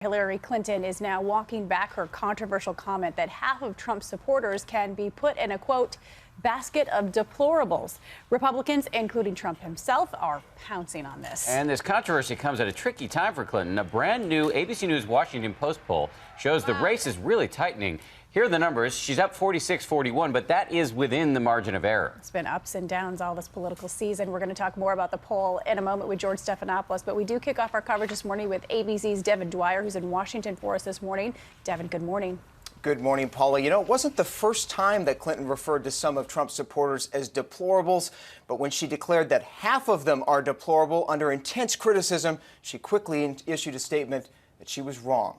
Hillary Clinton is now walking back her controversial comment that half of Trump's supporters can be put in a, quote, basket of deplorables. Republicans, including Trump himself, are pouncing on this. And this controversy comes at a tricky time for Clinton. A brand new ABC News Washington Post poll shows the race is really tightening. Here are the numbers. She's up 46-41, but that is within the margin of error. It's been ups and downs all this political season. We're going to talk more about the poll in a moment with George Stephanopoulos, but we do kick off our coverage this morning with ABC's Devin Dwyer, who's in Washington for us this morning. Devin, good morning. Good morning, Paula. You know, it wasn't the first time that Clinton referred to some of Trump's supporters as deplorables, but when she declared that half of them are deplorable under intense criticism, she quickly issued a statement that she was wrong.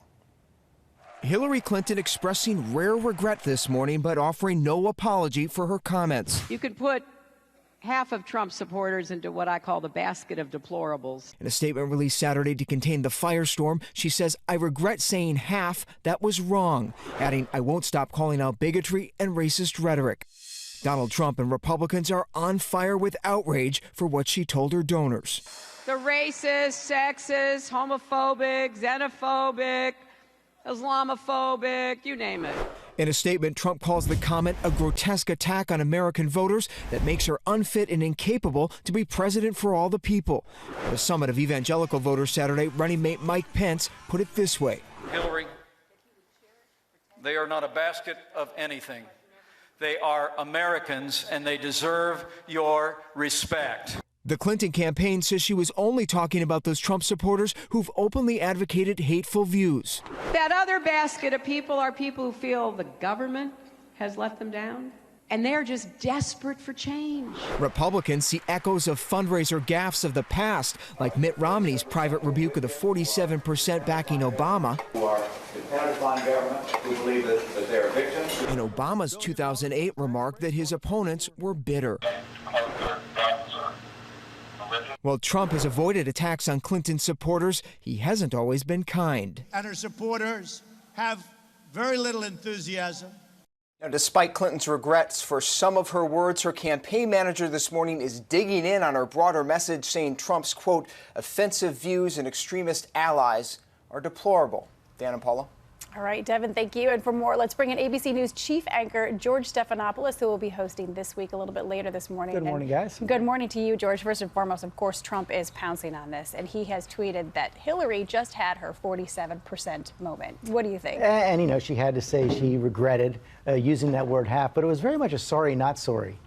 Hillary Clinton expressing rare regret this morning, but offering no apology for her comments. You could put half of Trump's supporters into what I call the basket of deplorables. In a statement released Saturday to contain the firestorm, she says, "I regret saying half. That was wrong," adding, "I won't stop calling out bigotry and racist rhetoric." Donald Trump and Republicans are on fire with outrage for what she told her donors. The racist, sexist, homophobic, xenophobic, Islamophobic, you name it. In a statement, Trump calls the comment a grotesque attack on American voters that makes her unfit and incapable to be president for all the people. At a summit of evangelical voters Saturday, running mate Mike Pence put it this way. Hillary, they are not a basket of anything. They are Americans, and they deserve your respect. The Clinton campaign says she was only talking about those Trump supporters who've openly advocated hateful views. That other basket of people are people who feel the government has let them down, and they're just desperate for change. Republicans see echoes of fundraiser gaffes of the past, like Mitt Romney's private rebuke of the 47% backing Obama. Who are dependent upon government, who believe that they are victims. And Obama's 2008 remark that his opponents were bitter. While Trump has avoided attacks on Clinton's supporters, he hasn't always been kind. And her supporters have very little enthusiasm. Now, despite Clinton's regrets for some of her words, her campaign manager this morning is digging in on her broader message, saying Trump's, quote, offensive views and extremist allies are deplorable. Dan and Paula. All right, Devin, thank you. And for more, let's bring in ABC News chief anchor George Stephanopoulos, who will be hosting this week a little bit later this morning. Good morning, guys. Good morning to you, George. First and foremost, of course, Trump is pouncing on this, and he has tweeted that Hillary just had her 47% moment. What do you think? And, you know, she had to say she regretted using that word half, but it was very much a sorry, not sorry.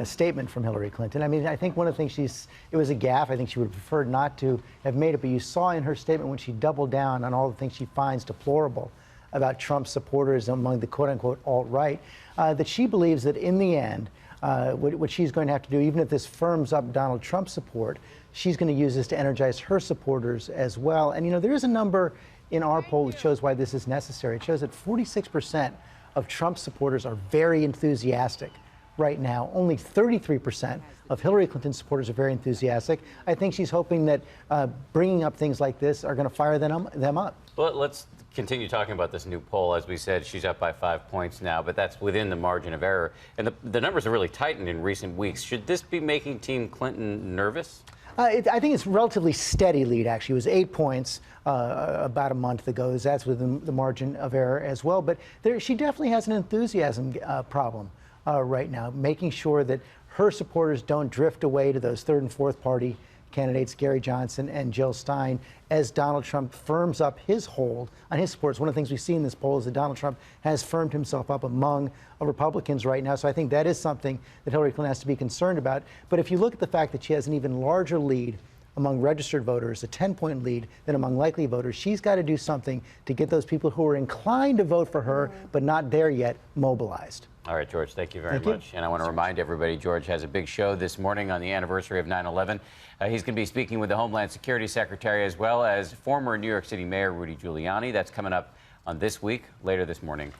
Statement from Hillary Clinton. I mean, I think one of the things it was a gaffe. I think she would have preferred not to have made it, but you saw in her statement when she doubled down on all the things she finds deplorable about Trump supporters among the quote-unquote alt-right, that she believes that in the end, what she's going to have to do, even if this firms up Donald Trump's support, she's going to use this to energize her supporters as well. And, you know, there is a number in our poll that shows why this is necessary. It shows that 46% of Trump supporters are very enthusiastic right now. Only 33% of Hillary Clinton supporters are very enthusiastic. I think she's hoping that bringing up things like this are going to fire them up. Well, let's continue talking about this new poll. As we said, she's up by 5 points now, but that's within the margin of error. And the numbers have really tightened in recent weeks. Should this be making Team Clinton nervous? I think it's a relatively steady lead, actually. It was 8 points about a month ago. That's within the margin of error as well. But she definitely has an enthusiasm problem right now, making sure that her supporters don't drift away to those third and fourth party candidates, Gary Johnson and Jill Stein, as Donald Trump firms up his hold on his supporters. One of the things we see in this poll is that Donald Trump has firmed himself up among Republicans right now. So I think that is something that Hillary Clinton has to be concerned about. But if you look at the fact that she has an even larger lead among registered voters, a 10-point lead, than among likely voters, she's got to do something to get those people who are inclined to vote for her but not there yet mobilized. All right, George, thank you very much. And I want to remind everybody, George has a big show this morning on the anniversary of 9/11. He's going to be speaking with the Homeland Security Secretary as well as former New York City Mayor Rudy Giuliani. That's coming up on This Week later this morning.